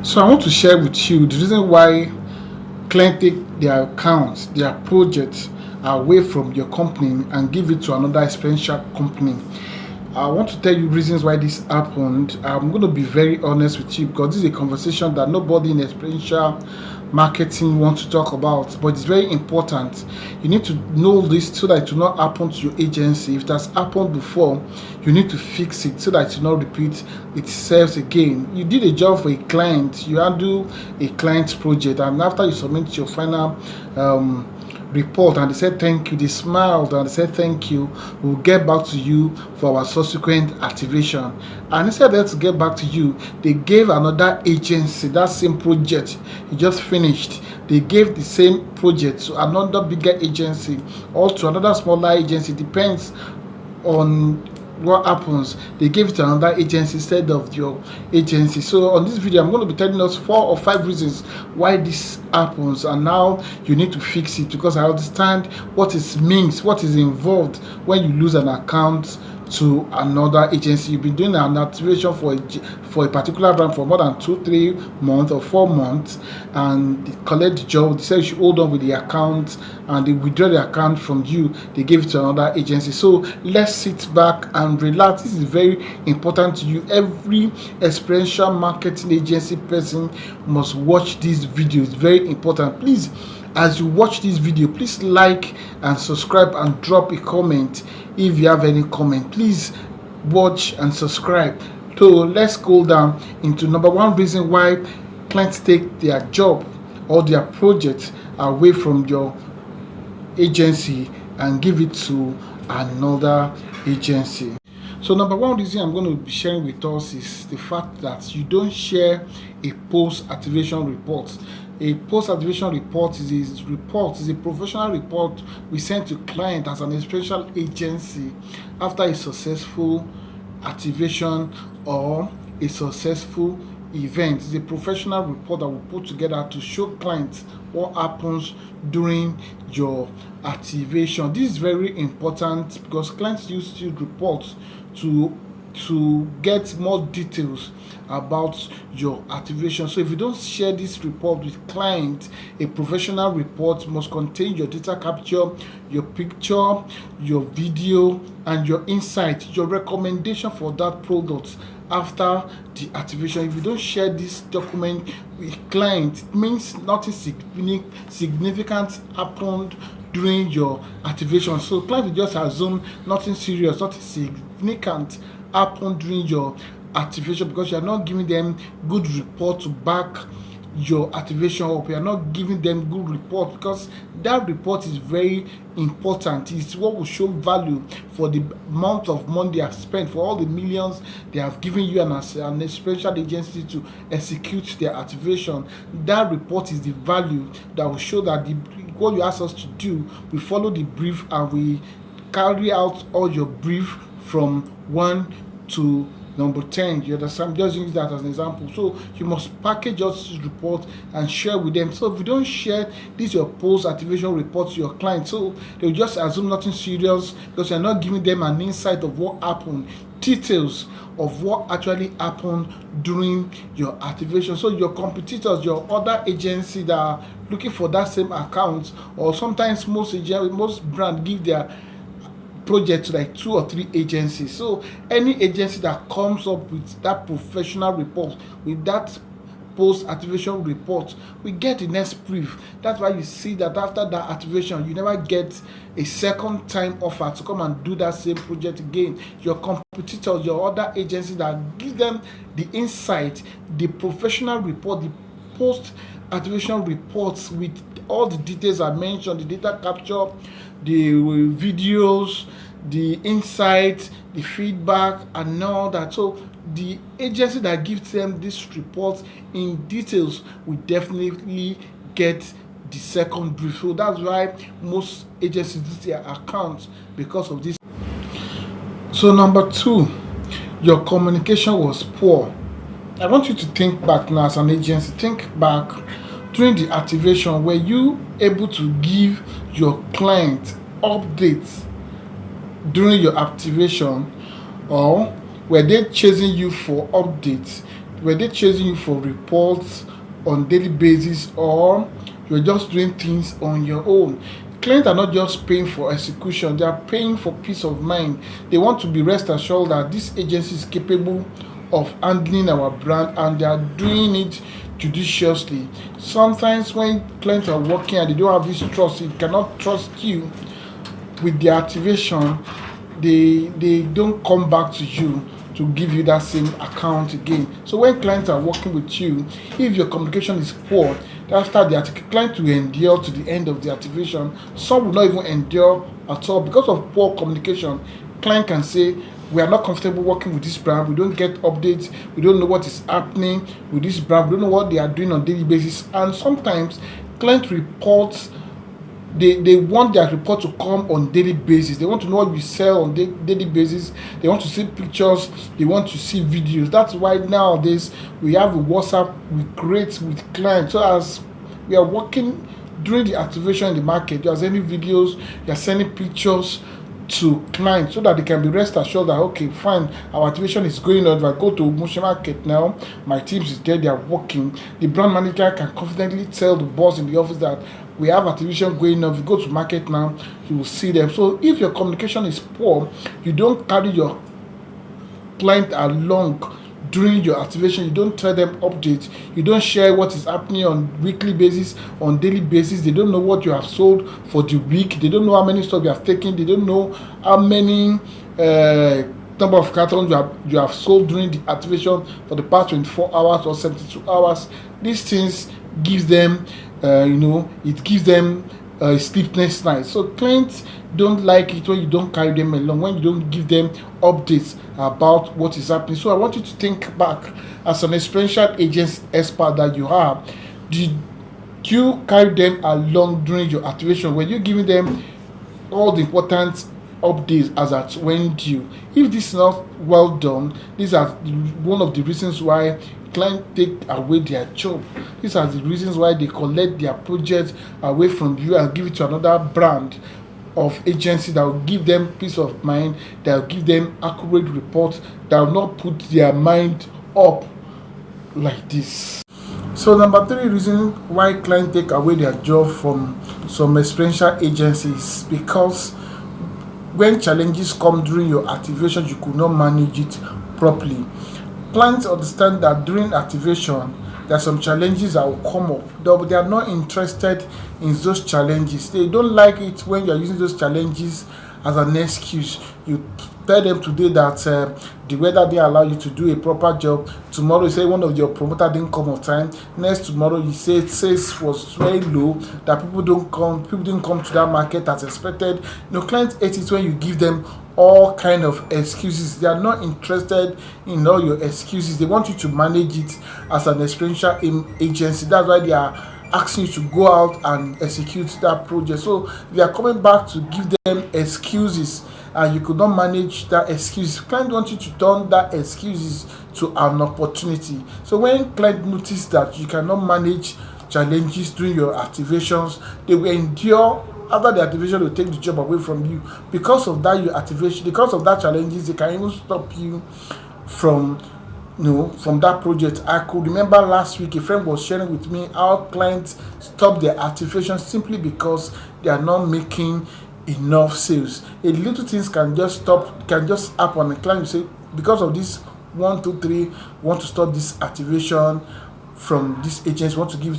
So I want to share with you the reason why clients take their accounts, their projects away from your company and give it to another experiential company. I want to tell you reasons why this happened. I'm going to be very honest with you because this is a conversation that nobody in experiential marketing wants to talk about, but it's very important. You need to know this so that it will not happen to your agency. If it has happened before, you need to fix it so that it will not repeat itself again. You did a job for a client, you handle a client's project, and after you submit your final report and they said thank you, they smiled and they said thank you, we'll get back to you for our subsequent activation. And instead of to get back to you, they gave another agency that same project you just finished. They gave the same project to another bigger agency or to another smaller agency, depends on what happens. They gave it to another agency instead of your agency. So on this video I'm going to be telling us 4 or 5 reasons why this happens, and now you need to fix it, because I understand what it means, what is involved when you lose an account to another agency. You've been doing an activation for a particular brand for more than 2 3 months or 4 months, and they collect the job, they say you should hold on with the account, and they withdraw the account from you, they give it to another agency. So let's sit back and relax. This is very important to you. Every experiential marketing agency person must watch this video. It's very important. Please, as you watch this video, please like and subscribe and drop a comment. If you have any comment, please watch and subscribe. So let's go down into number one reason why clients take their job or their project away from your agency and give it to another agency. So number one reason I'm going to be sharing with us is the fact that you don't share a post activation report. A post activation report is a professional report we send to client as an experiential agency after a successful activation or a successful event. It's a professional report that we put together to show clients what happens during your activation. This is very important because clients use these reports to get more details about your activation. So if you don't share this report with clients, a professional report must contain your data capture, your picture, your video, and your insight, your recommendation for that product after the activation. If you don't share this document with clients, it means nothing significant happened during your activation. So clients will just assume nothing serious, nothing significant happened during your activation because you are not giving them good report to back your activation up. You are not giving them good report because that report is very important. It's what will show value for the amount of money they have spent, for all the millions they have given you as an experiential agency to execute their activation. That report is the value that will show that what you ask us to do, we follow the brief and we carry out all your brief from 1 to number 10. You understand? Just use that as an example. So you must package this report and share with them. So if you don't share this your post activation report to your client, so they'll just assume nothing serious because you're not giving them an insight of what happened, details of what actually happened during your activation. So your competitors, your other agency that are looking for that same account, or sometimes most brands give their project to like 2 or 3 agencies. So any agency that comes up with that professional report, with that post activation report, we get the next brief. That's why you see that after that activation you never get a second time offer to come and do that same project again. Your competitors, your other agency that give them the insight, the professional report, the post activation reports with all the details I mentioned, the data capture, the videos, the insights, the feedback, and all that. So the agency that gives them this report in details will definitely get the second brief. So that's why most agencies lose their accounts because of this. So number 2, your communication was poor. I want you to think back now as an agency. Think back during the activation. Were you able to give your client updates during your activation, or were they chasing you for updates Were they chasing you for reports on daily basis, or you're just doing things on your own? Clients are not just paying for execution, they are paying for peace of mind. They want to be rest assured that this agency is capable of handling our brand and they are doing it judiciously. Sometimes when clients are working and they don't have this trust, they cannot trust you with their activation, they don't come back to you to give you that same account again. So when clients are working with you, if your communication is poor, after the client will endure to the end of the activation. Some will not even endure at all because of poor communication. Client can say, we are not comfortable working with this brand, we don't get updates, we don't know what is happening with this brand, we don't know what they are doing on daily basis. And sometimes client reports, they want their report to come on daily basis. They want to know what we sell on daily basis. They want to see pictures, they want to see videos. That's why nowadays we have a WhatsApp we create with clients. So as we are working during the activation in the market, you are sending videos, you are sending pictures to clients so that they can be rest assured that okay, fine, our activation is going on. If I go to motion market now, my teams is there, they are working. The brand manager can confidently tell the boss in the office that we have activation going on. If you go to market now, you will see them. So if your communication is poor, you don't carry your client along during your activation, you don't tell them updates, you don't share what is happening on weekly basis, on daily basis. They don't know what you have sold for the week, they don't know how many stores you have taken, they don't know how many number of cartons you have sold during the activation for the past 24 hours or 72 hours. These things gives them it gives them sleepless nights. So clients don't like it when you don't carry them along, when you don't give them updates about what is happening. So I want you to think back, as an experiential agent expert that you are, did you carry them along during your activation? Were you giving them all the important updates as at when due? If this is not well done, these are one of the reasons why clients take away their job. These are the reasons why they collect their project away from you and give it to another brand of agency that will give them peace of mind, that will give them accurate reports, that will not put their mind up like this. So number 3 reason why clients take away their job from some experiential agencies, because when challenges come during your activation, you could not manage it properly. Clients understand that during activation, there are some challenges that will come up, but they are not interested in those challenges. They don't like it when you are using those challenges as an excuse. You tell them today that the weather didn't allow you to do a proper job. Tomorrow you say one of your promoter didn't come on time. Next tomorrow you say sales was very low, that people didn't come to that market as expected. Clients hate it when you give them all kind of excuses. They are not interested in all your excuses. They want you to manage it as an experiential agency. That's why they are asking you to go out and execute that project. So they are coming back to give them excuses, and you could not manage that excuse. Client wants you to turn that excuses to an opportunity. So when client notice that you cannot manage challenges during your activations, they will endure. After the activation, will take the job away from you. Because of that, your activation, because of that challenges, they can even stop you from from that project. I could remember last week a friend was sharing with me how clients stop their activation simply because they are not making enough sales. A little things can just happen. A client will say, because of this 1, 2, 3, want to stop this activation from this agency, want to give